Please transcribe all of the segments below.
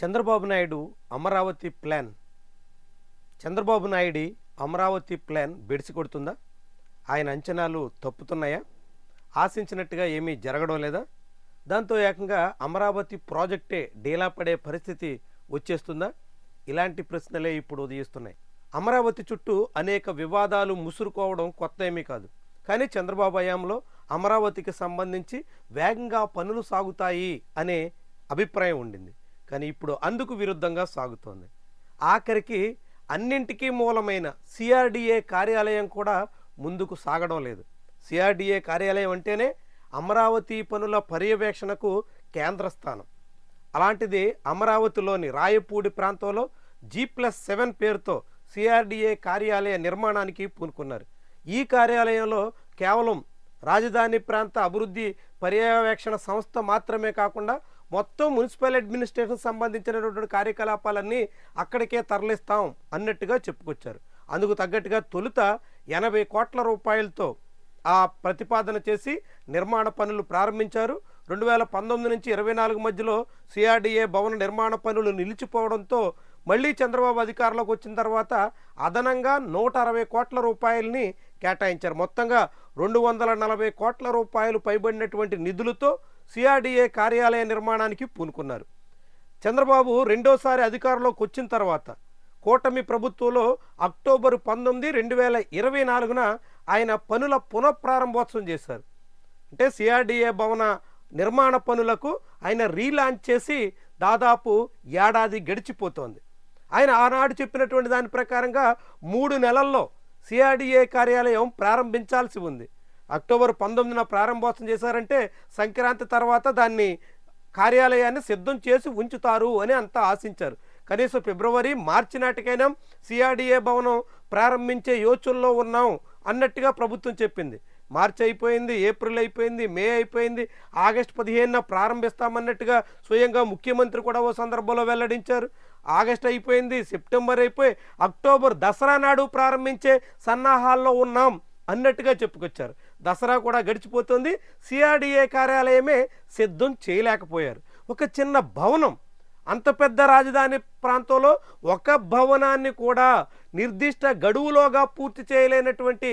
Chandrababu Naidu Amaravati plan Chandrababu నాయుడి Amaravati plan బెడిసి కొడుతుందా? ఆయన అంచనాలు తప్పుతున్నాయా? ఆశించినట్టుగా ఏమీ జరగడం లేదా? దాంతో ఏకంగా అమరావతి ప్రాజెక్టే డీలా పడే పరిస్థితి వచ్చేస్తుందా? ఇలాంటి ప్రశ్నలే ఇప్పుడు ఉదయిస్తున్నాయి. అమరావతి చుట్టూ అనేక వివాదాలు ముసురుకోవడం కొత్త ఏమీ కాదు. కానీ చంద్రబాబు హయాంలో అమరావతికి సంబంధించి వేగంగా పనులు సాగుతాయి అనే అభిప్రాయం ఉండింది. కానీ ఇప్పుడు అందుకు విరుద్ధంగా సాగుతోంది. ఆఖరికి అన్నింటికీ మూలమైన సిఆర్డిఏ కార్యాలయం కూడా ముందుకు సాగడం లేదు. సిఆర్డిఏ కార్యాలయం అంటేనే అమరావతి పనుల పర్యవేక్షణకు కేంద్ర స్థానం. అలాంటిది అమరావతిలోని రాయపూడి ప్రాంతంలో G+7 పేరుతో సిఆర్డిఏ కార్యాలయ నిర్మాణానికి పూనుకున్నారు. ఈ కార్యాలయంలో కేవలం రాజధాని ప్రాంత అభివృద్ధి పర్యవేక్షణ సంస్థ మాత్రమే కాకుండా మొత్తం మున్సిపల్ అడ్మినిస్ట్రేషన్ సంబంధించినటువంటి కార్యకలాపాలన్నీ అక్కడికే తరలిస్తాం అన్నట్టుగా చెప్పుకొచ్చారు. అందుకు తగ్గట్టుగా తొలుత 80 కోట్ల రూపాయలతో ఆ ప్రతిపాదన చేసి నిర్మాణ పనులు ప్రారంభించారు. 2019 నుంచి 24 మధ్యలో సిఆర్డిఏ భవన నిర్మాణ పనులు నిలిచిపోవడంతో మళ్ళీ చంద్రబాబు అధికారంలోకి వచ్చిన తర్వాత అదనంగా 160 కోట్ల రూపాయలని కేటాయించారు. మొత్తంగా 240 కోట్ల రూపాయలు పైబడినటువంటి నిధులతో సిఆర్డిఏ కార్యాలయ నిర్మాణానికి పూనుకున్నారు. చంద్రబాబు రెండోసారి అధికారంలోకి వచ్చిన తర్వాత కూటమి ప్రభుత్వంలో అక్టోబర్ 19, 2024న ఆయన పనుల పునఃప్రారంభోత్సవం చేశారు. అంటే సిఆర్డిఏ భవన నిర్మాణ పనులకు ఆయన రీలాంచ్ చేసి దాదాపు ఏడాది గడిచిపోతోంది. ఆయన ఆనాడు చెప్పినటువంటి దాని ప్రకారంగా 3 నెలల్లో సిఆర్డిఏ కార్యాలయం ప్రారంభించాల్సి ఉంది. అక్టోబర్ 19న ప్రారంభోత్సవం చేశారంటే సంక్రాంతి తర్వాత దాన్ని కార్యాలయాన్ని సిద్ధం చేసి ఉంచుతారు అని అంతా ఆశించారు. కనీసం ఫిబ్రవరి, మార్చి నాటికైనా సిఆర్డిఏ భవనం ప్రారంభించే యోచనలో ఉన్నాం అన్నట్టుగా ప్రభుత్వం చెప్పింది. మార్చి అయిపోయింది, ఏప్రిల్ అయిపోయింది, మే అయిపోయింది, ఆగస్టు 15న ప్రారంభిస్తామన్నట్టుగా స్వయంగా ముఖ్యమంత్రి కూడా ఓ సందర్భంలో వెల్లడించారు. ఆగస్టు అయిపోయింది, సెప్టెంబర్ అయిపోయి అక్టోబర్ దసరా నాడు ప్రారంభించే సన్నాహాల్లో ఉన్నాం అన్నట్టుగా చెప్పుకొచ్చారు. దసరా కూడా గడిచిపోతుంది, సిఆర్డిఏ కార్యాలయమే సిద్ధం చేయలేకపోయారు. ఒక చిన్న భవనం, అంత పెద్ద రాజధాని ప్రాంతంలో ఒక భవనాన్ని కూడా నిర్దిష్ట గడువులోగా పూర్తి చేయలేనటువంటి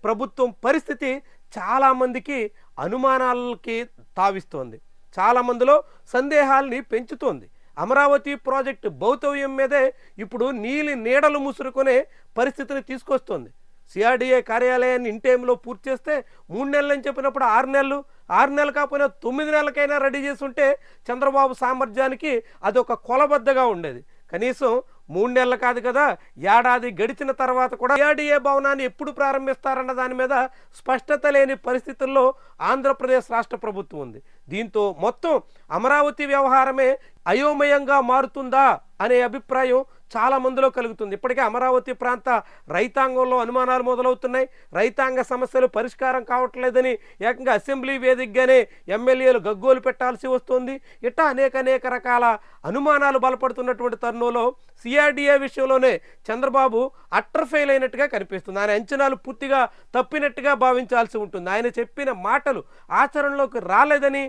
ప్రభుత్వం పరిస్థితి చాలామందికి అనుమానాలకి తావిస్తోంది. చాలామందిలో సందేహాల్ని పెంచుతోంది. అమరావతి ప్రాజెక్టు భౌతవ్యం మీదే ఇప్పుడు నీలి నీడలు ముసురుకునే పరిస్థితిని తీసుకొస్తోంది. సిఆర్డిఏ కార్యాలయాన్ని ఇన్ టైంలో పూర్తి చేస్తే 3 నెలలని చెప్పినప్పుడు 6 నెలలు, 6 నెలలు కాకపోయినా 9 నెలలకైనా రెడీ చేసి ఉంటే చంద్రబాబు సామర్థ్యానికి అదొక కొలబద్దగా ఉండేది. కనీసం 3 నెలలు కాదు కదా, ఏడాది గడిచిన తర్వాత కూడా సిఆర్డిఏ భవనాన్ని ఎప్పుడు ప్రారంభిస్తారన్న దాని మీద స్పష్టత లేని పరిస్థితుల్లో ఆంధ్రప్రదేశ్ రాష్ట్ర ప్రభుత్వం ఉంది. దీంతో మొత్తం అమరావతి వ్యవహారమే అయోమయంగా మారుతుందా అనే అభిప్రాయం చాలా మందిలో కలుగుతుంది. ఇప్పటికే అమరావతి ప్రాంత రైతాంగంలో అనుమానాలు మొదలవుతున్నాయి. రైతాంగ సమస్యలు పరిష్కారం కావట్లేదని ఏకంగా అసెంబ్లీ వేదికగానే ఎమ్మెల్యేలు గగ్గోలు పెట్టాల్సి వస్తుంది. ఇట్లా అనేక రకాల అనుమానాలు బలపడుతున్నటువంటి తరుణంలో సిఆర్డిఏ విషయంలోనే చంద్రబాబు అట్టర్ ఫెయిల్ అయినట్టుగా కనిపిస్తుంది. ఆయన అంచనాలు పూర్తిగా తప్పినట్టుగా భావించాల్సి ఉంటుంది. ఆయన చెప్పిన మాటలు ఆచరణలోకి రాలేదని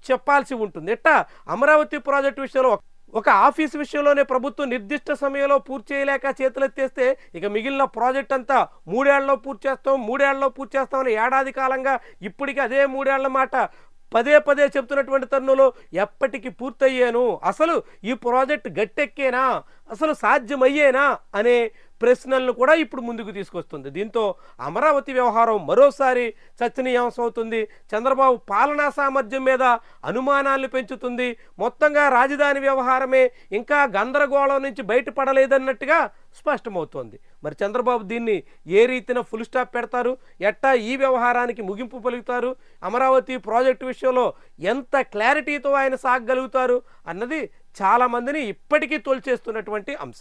చెప్పాల్సి ఉంటుంది. ఇట్లా అమరావతి ప్రాజెక్టు విషయంలో ఒక ఆఫీసు విషయంలోనే ప్రభుత్వం నిర్దిష్ట సమయంలో పూర్తి చేయలేక చేతులెత్తేస్తే ఇక మిగిలిన ప్రాజెక్ట్ అంతా 3 ఏళ్లలో పూర్తి చేస్తామని ఏడాది కాలంగా ఇప్పటికీ అదే 3 ఏళ్ల మాట పదే చెప్తున్నటువంటి తరుణంలో ఎప్పటికి పూర్తయ్యాను, అసలు ఈ ప్రాజెక్ట్ గట్టెక్కేనా, అసలు సాధ్యమయ్యేనా అనే ప్రశ్నలను కూడా ఇప్పుడు ముందుకు తీసుకొస్తుంది. దీంతో అమరావతి వ్యవహారం మరోసారి చర్చనీయాంశం అవుతుంది. చంద్రబాబు పాలనా సామర్థ్యం మీద అనుమానాలను పెంచుతుంది. మొత్తంగా రాజధాని వ్యవహారమే ఇంకా గందరగోళం నుంచి బయటపడలేదన్నట్టుగా స్పష్టమవుతోంది. మరి చంద్రబాబు దీన్ని ఏ రీతిన ఫుల్ స్టాప్ పెడతారు, ఎట్టా ఈ వ్యవహారానికి ముగింపు పలుకుతారు, అమరావతి ప్రాజెక్టు విషయంలో ఎంత క్లారిటీతో ఆయన సాగగలుగుతారు అన్నది చాలామందిని ఇప్పటికీ తొలిచేస్తున్నటువంటి అంశం.